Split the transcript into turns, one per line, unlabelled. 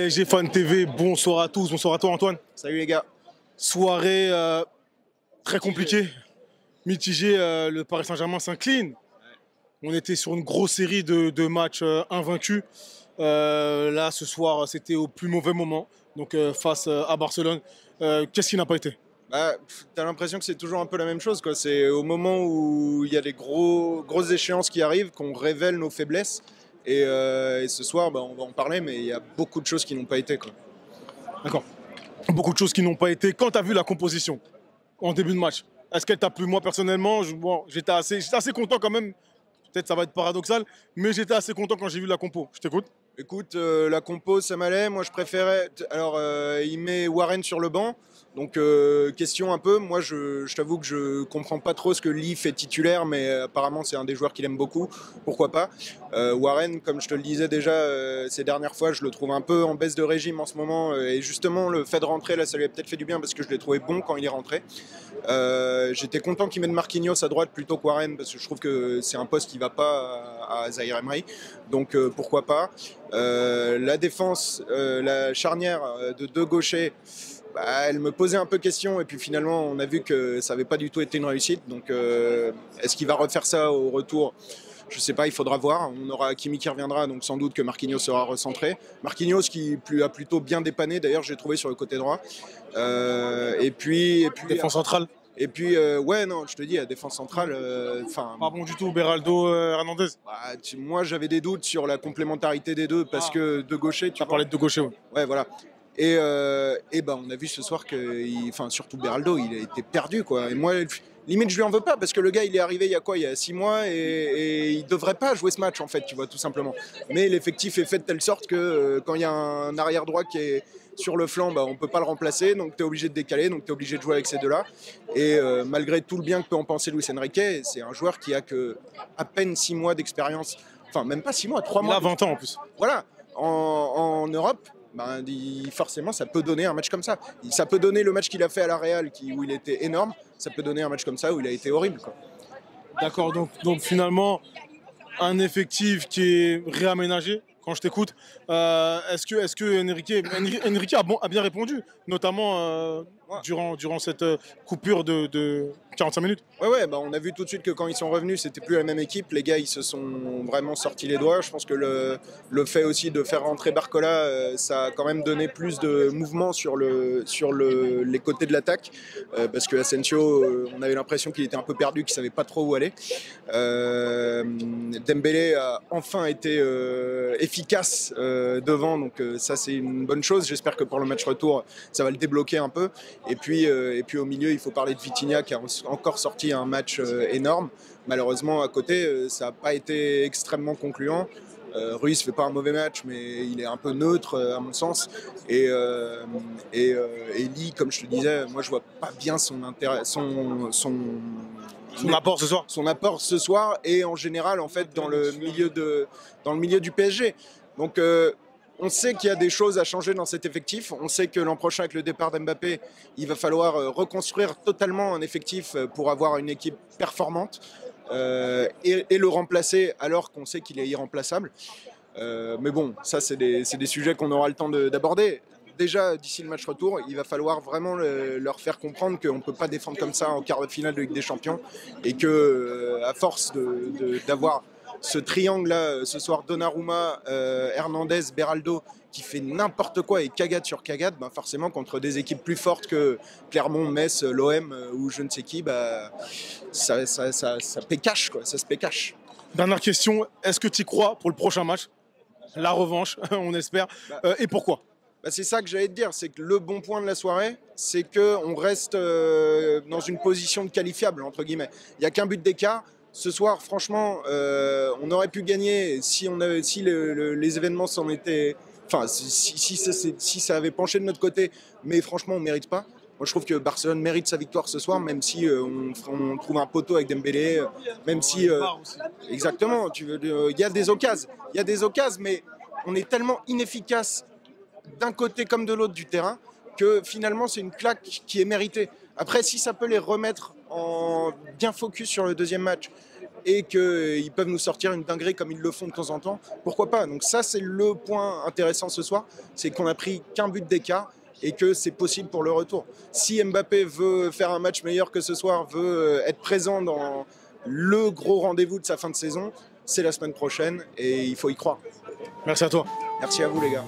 PSG Fan TV, bonsoir à tous, bonsoir à toi Antoine.
Salut les gars.
Soirée très compliquée, mitigée, le Paris Saint-Germain s'incline. On était sur une grosse série de matchs invaincus. Là ce soir c'était au plus mauvais moment, donc face à Barcelone. Qu'est-ce qui n'a pas été?
T'as l'impression que c'est toujours un peu la même chose, quoi. C'est au moment où il y a des grosses échéances qui arrivent qu'on révèle nos faiblesses. Et ce soir, on va en parler, mais il y a beaucoup de choses qui n'ont pas été, quoi.
D'accord. Beaucoup de choses qui n'ont pas été. Quand tu as vu la composition en début de match, est-ce qu'elle t'a plu? Moi personnellement, j'étais assez content quand même. Peut-être ça va être paradoxal, mais j'étais assez content quand j'ai vu la compo. Je t'écoute.
Écoute, la compo, ça m'allait. Moi, je préférais. Alors, il met Warren sur le banc. Donc, question un peu. Moi, je t'avoue que je comprends pas trop ce que Lee fait titulaire, mais apparemment, c'est un des joueurs qu'il aime beaucoup. Pourquoi pas? Warren, comme je te le disais déjà ces dernières fois, je le trouve un peu en baisse de régime en ce moment. Et justement, le fait de rentrer, là, ça lui a peut-être fait du bien parce que je l'ai trouvé bon quand il est rentré. J'étais content qu'il mette Marquinhos à droite plutôt que Warren parce que je trouve que c'est un poste qui va pas à Zaïre Emery. Donc, pourquoi pas? La défense, la charnière de deux gauchers, elle me posait un peu question et puis finalement on a vu que ça n'avait pas du tout été une réussite. Donc est-ce qu'il va refaire ça au retour? Je sais pas, il faudra voir. On aura Kimi qui reviendra, donc sans doute que Marquinhos sera recentré. Marquinhos qui a plutôt bien dépanné, d'ailleurs j'ai trouvé sur le côté droit. Et puis
Défense centrale.
et puis, ouais, non, je te dis, la défense centrale,
Pas bon du tout, Beraldo, Hernandez.
moi, j'avais des doutes sur la complémentarité des deux, parce que de gaucher,
Tu as parlé de gaucher, ouais.
Ouais, voilà. Et on a vu ce soir que, surtout Beraldo, il a été perdu, quoi. Et moi, limite, je lui en veux pas, parce que le gars, il est arrivé il y a quoi? Il y a 6 mois, et il devrait pas jouer ce match, en fait, tu vois, tout simplement. Mais l'effectif est fait de telle sorte que quand il y a un arrière droit qui est sur le flanc, on peut pas le remplacer, donc tu es obligé de décaler, donc tu es obligé de jouer avec ces deux-là. Et malgré tout le bien que peut en penser Luis Enrique, c'est un joueur qui a que à peine 6 mois d'expérience, enfin même pas 6 mois, 3 mois.
Il a 20 ans en plus.
Voilà, en Europe, forcément ça peut donner un match comme ça. Ça peut donner le match qu'il a fait à la Real, où il était énorme, ça peut donner un match comme ça où il a été horrible, quoi.
D'accord, donc finalement, un effectif qui est réaménagé. Quand je t'écoute, est-ce que Enrique a bien répondu, notamment durant cette coupure de 45 minutes?
Ouais, on a vu tout de suite que quand ils sont revenus, c'était plus la même équipe. Les gars, ils se sont vraiment sortis les doigts. Je pense que le fait aussi de faire rentrer Barcola, ça a quand même donné plus de mouvement sur les côtés de l'attaque. Parce que Asensio, on avait l'impression qu'il était un peu perdu, qu'il savait pas trop où aller. Dembélé a enfin été efficace devant, donc ça c'est une bonne chose. J'espère que pour le match retour, ça va le débloquer un peu. Et puis au milieu, il faut parler de Vitinha qui a encore sorti un match énorme. Malheureusement, à côté, ça n'a pas été extrêmement concluant. Ruiz fait pas un mauvais match, mais il est un peu neutre à mon sens. Et Lee, comme je te disais, moi je vois pas bien son
apport ce soir.
Son apport ce soir et en général en fait dans le milieu du PSG. Donc on sait qu'il y a des choses à changer dans cet effectif. On sait que l'an prochain, avec le départ d'Mbappé, il va falloir reconstruire totalement un effectif pour avoir une équipe performante et le remplacer alors qu'on sait qu'il est irremplaçable. Mais bon, ça, c'est des sujets qu'on aura le temps d'aborder. Déjà, d'ici le match retour, il va falloir vraiment leur faire comprendre qu'on ne peut pas défendre comme ça en quart de finale de Ligue des Champions et que, à force d'avoir ce triangle-là, ce soir, Donnarumma, Hernandez, Beraldo, qui fait n'importe quoi et cagade sur cagade, forcément, contre des équipes plus fortes que Clermont, Metz, l'OM ou je ne sais qui, ça pécache, quoi, ça se pécache.
Dernière question, est-ce que tu y crois pour le prochain match? La revanche, on espère. Et pourquoi?
C'est ça que j'allais te dire, c'est que le bon point de la soirée, c'est qu'on reste dans une position de qualifiable, entre guillemets. Il n'y a qu'un but d'écart. Ce soir, franchement, on aurait pu gagner si les événements s'en étaient... Enfin, si ça avait penché de notre côté, mais franchement, on ne mérite pas. Moi, je trouve que Barcelone mérite sa victoire ce soir, même si on trouve un poteau avec Dembélé, même si... exactement, il y a des occasions, mais on est tellement inefficace d'un côté comme de l'autre du terrain que finalement, c'est une claque qui est méritée. Après, si ça peut les remettre en bien focus sur le deuxième match, et qu'ils peuvent nous sortir une dinguerie comme ils le font de temps en temps, pourquoi pas? Donc ça, c'est le point intéressant ce soir, c'est qu'on a pris qu'un but d'écart et que c'est possible pour le retour. Si Mbappé veut faire un match meilleur que ce soir, veut être présent dans le gros rendez-vous de sa fin de saison, c'est la semaine prochaine et il faut y croire.
Merci à toi.
Merci à vous les gars.